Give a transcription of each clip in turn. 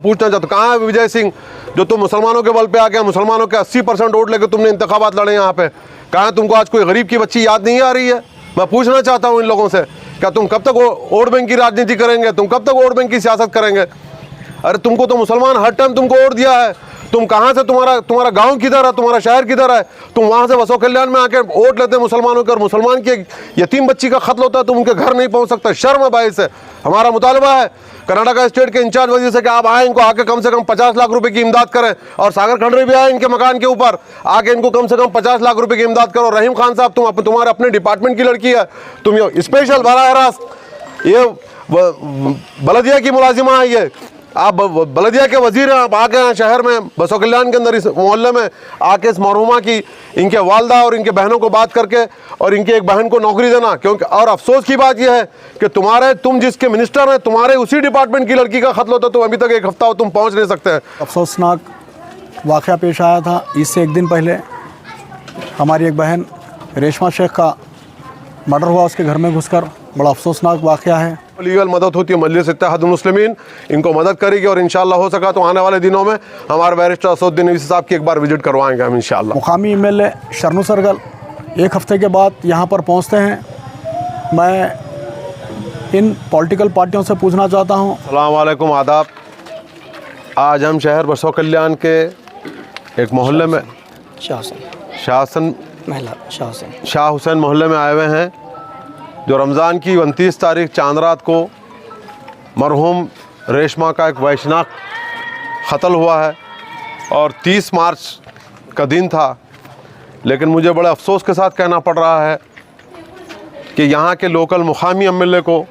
पूछना चाहता हूँ, कहाँ है विजय सिंह जो तुम मुसलमानों के बल पे आके मुसलमानों के 80% वोट लेके तुमने इंतखाबात लड़े यहाँ पे? कहाँ तुमको आज कोई गरीब की बच्ची याद नहीं आ रही है? मैं पूछना चाहता हूँ इन लोगों से, क्या तुम कब तक वोट बैंक की राजनीति करेंगे? तुम कब तक वोट बैंक की सियासत करेंगे? अरे तुमको तो मुसलमान हर टाइम तुमको वोट दिया है। तुम कहाँ से, तुम्हारा गांव किधर है, तुम्हारा शहर किधर है? तुम वहाँ से बसो कल्याण में आके वोट लेते हैं मुसलमानों के, और मुसलमान की यतीम बच्ची का कत्ल होता है, तुम उनके घर नहीं पहुँच सकता। शर्म है भाई से। हमारा मुतालबा है कर्नाटका स्टेट के इंचार्ज वजीर से कि आप आए, इनको आके कम से कम 50 लाख रुपए की इमदाद करें। और सागर खंडरे भी आए इनके मकान के ऊपर, आके इनको कम से कम 50 लाख रुपए की इमदाद करो। रहीम खान साहब, तुम्हारे अपने डिपार्टमेंट की लड़की है, तुम ये स्पेशल बराह रास्त ये बलदिया की मुलाजिमा है, ये आप बलदिया के वजीर हैं, आप आके यहाँ शहर में बसो कल्याण के अंदर इस मोहल्ले में आके इस मरहुमा की, इनके वालदा और इनके बहनों को बात करके और इनकी एक बहन को नौकरी देना। क्योंकि और अफसोस की बात यह है कि तुम जिसके मिनिस्टर हैं, तुम्हारे उसी डिपार्टमेंट की लड़की का खत्ल होता, तो अभी तक एक हफ्ता हो तुम पहुँच नहीं सकते हैं। अफसोसनाक वाक़या पेश आया था। इससे एक दिन पहले हमारी एक बहन रेशमा शेख का मर्डर हुआ उसके घर में घुसकर। बड़ा अफसोसनाक वाक़या है। लीगल मदद होती है, मजलिस इत्तेहादुल मुस्लिमीन इनको मदद करेगी, और इंशाल्लाह हो सका तो आने वाले दिनों में हमारे बैरिस्टर असदुद्दीन अवीसी साहब की एक बार विजिट करवाएंगे हम इंशाल्लाह। मुकामी एमएलए शरणू सरगल एक हफ्ते के बाद यहाँ पर पहुँचते हैं। मैं इन पॉलिटिकल पार्टियों से पूछना चाहता हूँ। अस्सलाम वालेकुम, आदाब। आज हम शहर बसो कल्याण के एक मोहल्ले में शाह हुसैन मोहल्ले में आए हुए हैं, जो रमज़ान की 29 तारीख चांद रात को मरहूम रेशमा का एक वैशनाक क़त्ल हुआ है और 30 मार्च का दिन था। लेकिन मुझे बड़े अफसोस के साथ कहना पड़ रहा है कि यहाँ के लोकल मुकामी एमएलए को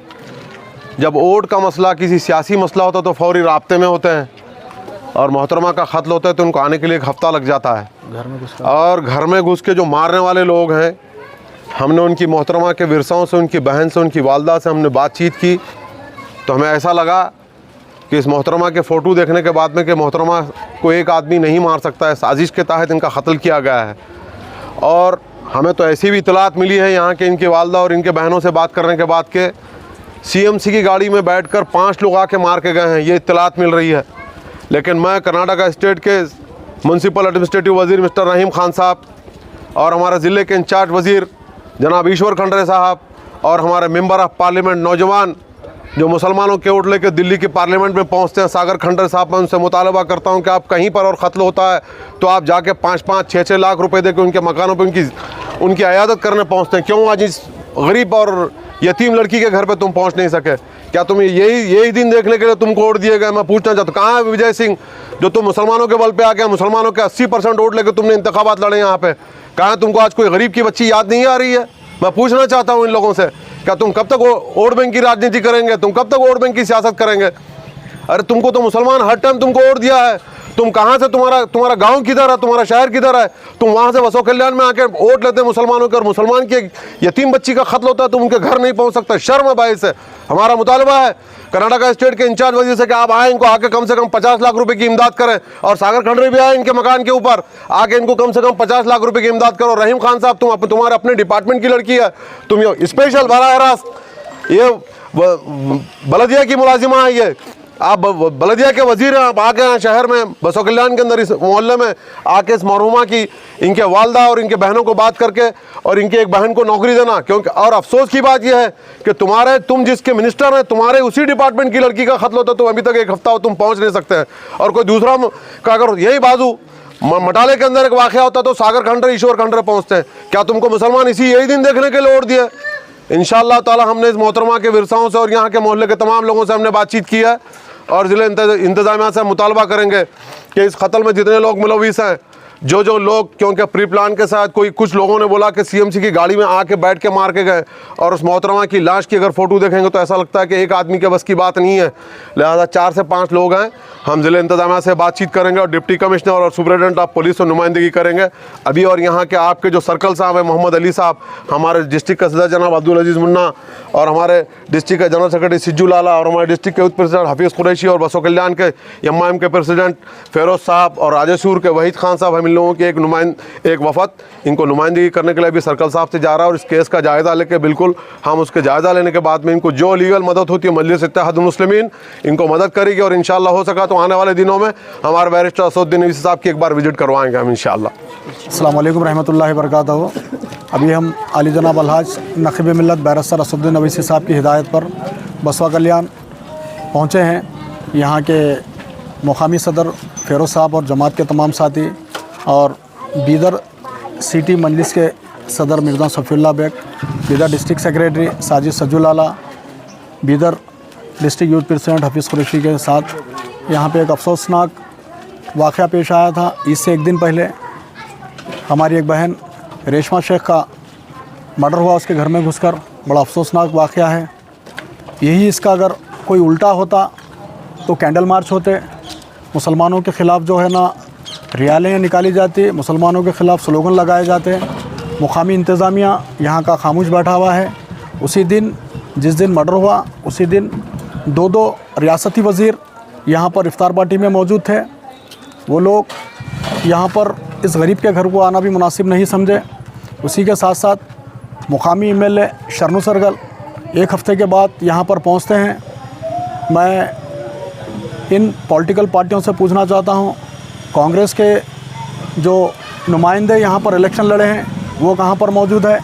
जब वोट का मसला, किसी सियासी मसला होता तो फौरी राब्ते में होते हैं, और मोहतरमा का क़त्ल होता है तो उनको आने के लिए एक हफ़्ता लग जाता है। और घर में घुस के जो मारने वाले लोग हैं, हमने उनकी मोहतरमा के विरसाओं से, उनकी बहन से, उनकी वालदा से हमने बातचीत की, तो हमें ऐसा लगा कि इस मोहतरमा के फ़ोटो देखने के बाद में कि मोहतरमा को एक आदमी नहीं मार सकता है, साजिश के तहत इनका कत्ल किया गया है। और हमें तो ऐसी भी इतलात मिली है यहाँ के इनकी वालदा और इनके बहनों से बात करने के बाद के CMC की गाड़ी में बैठकर 5 लोग आके मार के गए हैं, ये इतलात मिल रही है। लेकिन मैं कर्नाटका स्टेट के म्यूनसिपल एडमिनिस्ट्रेटिव वजीर मिस्टर रहीम खान साहब और हमारे ज़िले के इंचार्ज वज़ीर जनाब ईश्वर खंडरे साहब और हमारे मेंबर ऑफ़ पार्लियामेंट नौजवान जो मुसलमानों के वोट लेकर दिल्ली की पार्लियामेंट में पहुंचते हैं, सागर खंडरे साहब, मैं उनसे मुतालबा करता हूं कि आप कहीं पर और कत्ल होता है तो आप जाके 5-5, 6-6 लाख रुपए देकर उनके मकानों पर उनकी अयादत करने पहुंचते हैं। क्यों आज इस गरीब और यतीम लड़की के घर पे तुम पहुंच नहीं सके? क्या तुम यही दिन देखने के लिए तुमको वोट दिए गए? मैं पूछना चाहता हूँ, कहाँ है विजय सिंह जो तुम मुसलमानों के बल पे आके मुसलमानों के 80% वोट लेकर तुमने इंतखाबात लड़े यहाँ पे? कहाँ तुमको आज कोई गरीब की बच्ची याद नहीं आ रही है? मैं पूछना चाहता हूँ इन लोगों से, क्या तुम कब तक वोट बैंक की राजनीति करेंगे? तुम कब तक वोट बैंक की सियासत करेंगे? अरे तुमको तो मुसलमान हर टाइम तुमको वोट दिया है। तुम कहाँ से, तुम्हारा गांव किधर है, तुम्हारा शहर किधर है? तुम वहाँ से बसो कल्याण में आके वोट लेते हैं मुसलमानों के, और मुसलमान की यतीम बच्ची का कत्ल होता है, तुम उनके घर नहीं पहुँच सकता। शर्म है भाई से। हमारा मुतालबा है कर्नाटका स्टेट के इंचार्ज वजीर से कि आप आए, इनको आके कम से कम 50 लाख रुपए की इमदाद करें। और सागर खंडरे भी आए इनके मकान के ऊपर, आके इनको कम से कम 50 लाख रुपए की इमदाद करो। रहीम खान साहब, तुम्हारे अपने डिपार्टमेंट की लड़की है, तुम ये स्पेशल बराह रास्त ये बलदिया की मुलाजिमा है, ये आप बलदिया के वजीर हैं, आप आके यहाँ शहर में बसो कल्याण के अंदर इस मोहल्ले में आके इस मरहुमा की, इनके वालदा और इनके बहनों को बात करके और इनकी एक बहन को नौकरी देना। क्योंकि और अफसोस की बात यह है कि तुम जिसके मिनिस्टर हैं, तुम्हारे उसी डिपार्टमेंट की लड़की का कत्ल होता है, तो अभी तक एक हफ्ता हो तुम पहुँच नहीं सकते हैं। और कोई दूसरा का अगर यही बाजू मटाले के अंदर एक वाक़या होता तो सागर खंडरे, ईश्वर खंडरे पहुँचते हैं। क्या तुमको मुसलमान यही दिन देखने के लिए वोट दिए? इंशाअल्लाह ताला हमने इस मोहतरमा के विरसाओं से और यहाँ के मोहल्ले के तमाम लोगों से हमने बातचीत की है, और ज़िले इंतज़ामिया से मुतालबा करेंगे कि इस कत्ल में जितने लोग मुलविस हैं, जो लोग, क्योंकि प्री प्लान के साथ कुछ लोगों ने बोला कि CMC की गाड़ी में आके बैठ के मार के गए, और उस मोहतरमा की लाश की अगर फ़ोटो देखेंगे तो ऐसा लगता है कि एक आदमी के बस की बात नहीं है। लिहाजा 4 से 5 लोग हैं। हम ज़िले इंतज़ामिया से बातचीत करेंगे और डिप्टी कमिश्नर और सुपरिटेंडेंट ऑफ पुलिस से नुमाइंदगी करेंगे अभी। और यहाँ के आपके जो सर्कल साहब हैं, मोहम्मद अली साहब, हमारे डिस्ट्रिक्ट के सदर जनाब अब्दुल अजीज़ मुन्ना, और हमारे डिस्ट्रिक्ट के जनरल सेक्रेटरी सिज्जू लाला, और हमारे डिस्ट्रिक्ट के यूथ प्रेसिडेंट हफीज़ कुरैशी, और बसो कल्याण के MIM के प्रेसिडेंट फेरोज़ साहब, और राजेशूर के वहीद खान साहब, हम इन लोगों की एक वफद इनको नुमाइंदगी करने के लिए भी सर्कल साहब से जा रहा है और इस केस का जायज़ा लेके बिल्कुल हम उसके जायज़ा लेने के बाद में इनको जो लीगल मदद होती है मजलिस इत्तेहादुल मुस्लिमीन इनको मदद करेगी और इंशाअल्लाह हो सका तो आने वाले दिनों में हमारे बैरिस्टर असदुद्दीन अवीसी साहब की एक बार विजिट करवाएंगे हम इंशाअल्लाह। अस्सलाम वालेकुम रहमतुल्लाहि बरकातहू। अभी हम अली जनाब अलहाज नक़ीब मिल्लत बैरिस्टर असदुद्दीन अवीसी साहब की हिदायत पर बसवा कल्याण पहुँचे हैं। यहाँ के मुकामी सदर फ़िरोज़ साहब और जमात के तमाम साथी और बीदर सिटी मजलिस के सदर Mirza Safiullah Baig, Bidar district secretary Sajid Sajul Aala, Bidar district youth president Hafeez Qureshi के साथ यहाँ पे एक अफसोसनाक वाक़या पेश आया था। इससे एक दिन पहले हमारी एक बहन रेशमा शेख का मर्डर हुआ उसके घर में घुसकर। बड़ा अफसोसनाक वाक़या है। यही इसका अगर कोई उल्टा होता तो कैंडल मार्च होते, मुसलमानों के ख़िलाफ़ जो है ना रैलियाँ निकाली जाती, मुसलमानों के ख़िलाफ़ स्लोगन लगाए जाते। मुकामी इंतज़ामिया यहाँ का खामोश बैठा हुआ है। उसी दिन जिस दिन मर्डर हुआ उसी दिन दो रियासती वज़ीर यहाँ पर इफ्तार पार्टी में मौजूद थे। वो लोग यहाँ पर इस गरीब के घर को आना भी मुनासिब नहीं समझे। उसी के साथ साथ मुकामी MLA शरणू सरगल एक हफ़्ते के बाद यहाँ पर पहुँचते हैं। मैं इन पॉलिटिकल पार्टियों से पूछना चाहता हूँ, कांग्रेस के जो नुमाइंदे यहाँ पर इलेक्शन लड़े हैं वो कहाँ पर मौजूद है?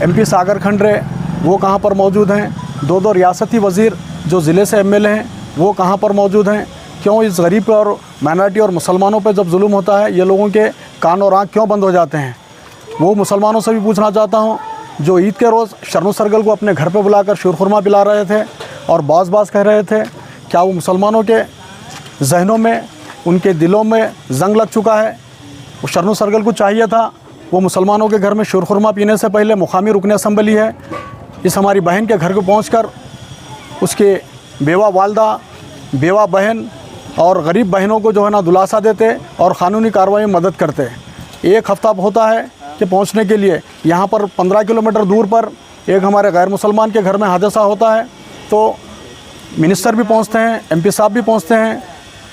MP सागर खंडरे वो कहाँ पर मौजूद हैं? दो रियासती वज़ीर जो ज़िले से MLA हैं वो कहाँ पर मौजूद हैं? क्यों इस गरीब और माइनॉरिटी और मुसलमानों पर जब जुल्म होता है ये लोगों के कान और आँख क्यों बंद हो जाते हैं? वो मुसलमानों से भी पूछना चाहता हूँ जो ईद के रोज़ शरणू सरगल को अपने घर पे बुलाकर शीरखुरमा पिला रहे थे और बाज़ कह रहे थे, क्या वो मुसलमानों के जहनों में उनके दिलों में जंग लग चुका है? वो शरणू सरगल को चाहिए था वो मुसलमानों के घर में शीरखुरमा पीने से पहले मुकामी रुकन असम्बली है इस हमारी बहन के घर को पहुंचकर उसके बेवा वालदा, बेवा बहन और गरीब बहनों को जो है ना दिलासा देते और क़ानूनी कार्रवाई में मदद करते। एक हफ़्ता होता है कि पहुंचने के लिए यहाँ पर 15 किलोमीटर दूर पर एक हमारे गैर मुसलमान के घर में हादसा होता है तो मिनिस्टर भी पहुँचते हैं, MP साहब भी पहुँचते हैं।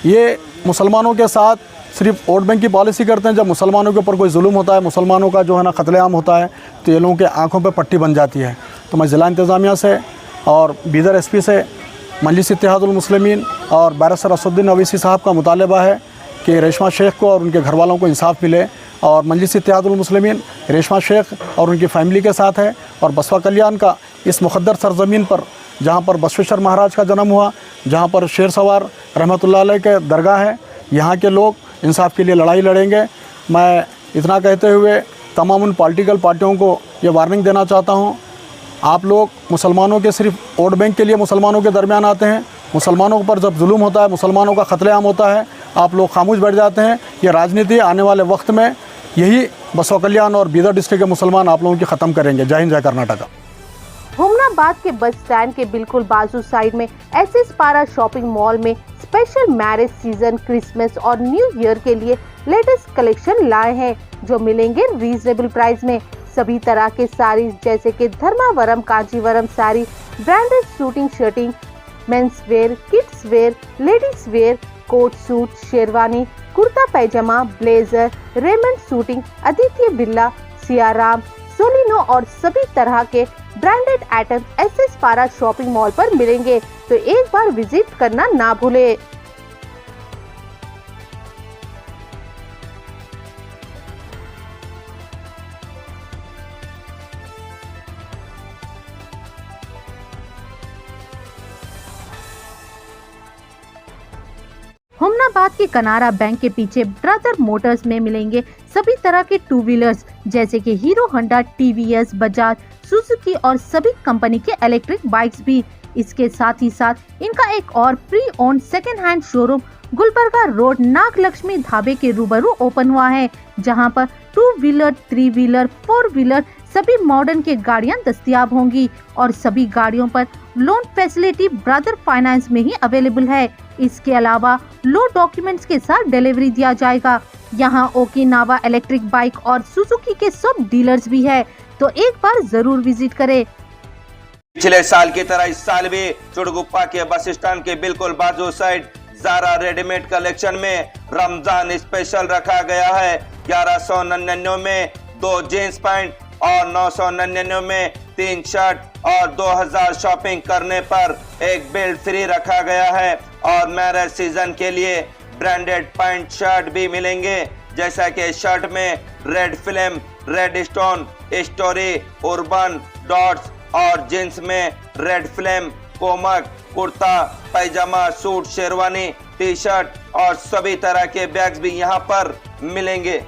ये मुसलमानों के साथ सिर्फ वोट बैंक की पॉलिसी करते हैं। जब मुसलमानों के ऊपर कोई जुल्म होता है, मुसलमानों का जो है ना कत्लेआम होता है तो ये लोगों के आँखों पर पट्टी बन जाती है। तो मैं ज़िला इंतज़ामिया से और बीदर SP से मजलिस इत्तेहादुल मुस्लिमीन और बैरिस्टर असदुद्दीन अवीसी साहब का मुतालबा है कि रेशमा शेख को और उनके घर वालों को इंसाफ मिले और मजलिस इत्तेहादुल मुस्लिमीन रेशमा शेख और उनकी फ़ैमिली के साथ है और बसवा कल्याण का इस मुक़द्दर सरज़मीन पर जहाँ पर बसवेश्वर महाराज का जन्म हुआ, जहाँ पर शेर सवार रहमतुल्लाह अलैह के दरगाह है, यहाँ के लोग इंसाफ के लिए लड़ाई लड़ेंगे। मैं इतना कहते हुए तमाम उन पॉलिटिकल पार्टियों को ये वार्निंग देना चाहता हूँ, आप लोग मुसलमानों के सिर्फ वोट बैंक के लिए मुसलमानों के दरमियान आते हैं। मुसलमानों पर जब जुल्म होता है, मुसलमानों का कत्लेआम होता है, आप लोग खामोश बैठ जाते हैं। ये राजनीति आने वाले वक्त में यही बसवा कल्याण और बीदर डिस्ट्रिक्ट के मुसलमान आप लोगों की ख़त्म करेंगे। जय हिंद, जय कर्नाटका। हुमनाबाद के बस स्टैंड के बिल्कुल बाजू साइड में SS पारा शॉपिंग मॉल में स्पेशल मैरिज सीजन, क्रिसमस और न्यू ईयर के लिए लेटेस्ट कलेक्शन लाए हैं जो मिलेंगे रीजनेबल प्राइस में। सभी तरह के साड़ीज जैसे कि Dharmavaram, Kanchivaram sari, branded suiting shirting, men's wear, kids wear, ladies wear, coat suit, sherwani, kurta pyjama, blazer, Raymond suiting, Aditya Birla, Siyaram, Solino और सभी तरह के branded item SS Para shopping mall पर मिलेंगे, तो एक बार विजिट करना ना भूले। हुमनाबाद के कनारा बैंक के पीछे ब्रदर मोटर्स में मिलेंगे सभी तरह के टू व्हीलर्स जैसे कि hero Honda, TVS, Bajaj, Suzuki और सभी कंपनी के इलेक्ट्रिक बाइक्स भी। इसके साथ ही साथ इनका एक और pre owned second hand showroom Gulbarga road Nag Lakshmi ढाबे के रूबरू ओपन हुआ है, जहां पर 2 व्हीलर, 3 व्हीलर, 4 व्हीलर सभी मॉडर्न के गाड़ियां दस्तयाब होंगी और सभी गाड़ियों पर लोन फैसिलिटी ब्रदर फाइनेंस में ही अवेलेबल है। इसके अलावा लो डॉक्यूमेंट्स के साथ डिलीवरी दिया जाएगा। यहाँ ओकिनावा इलेक्ट्रिक बाइक और सुजुकी के सब डीलर्स भी है, तो एक बार जरूर विजिट करें। पिछले साल की तरह इस साल भी चुड़गुप्पा के बस स्टैंड के बिल्कुल बाजू साइड ज़ारा रेडीमेड कलेक्शन में रमजान स्पेशल रखा गया है। 1199 में 2 जींस पैंट और 999 में 3 शर्ट और 2000 शॉपिंग करने पर एक बेल्ट फ्री रखा गया है। और मैरिज सीजन के लिए ब्रांडेड पैंट शर्ट भी मिलेंगे, जैसा कि शर्ट में red film, red stone, story, urban, dots और जींस में रेड फिल्म, कोमक, कुर्ता, पैजामा, सूट, शेरवानी, टी शर्ट और सभी तरह के बैग्स भी यहाँ पर मिलेंगे।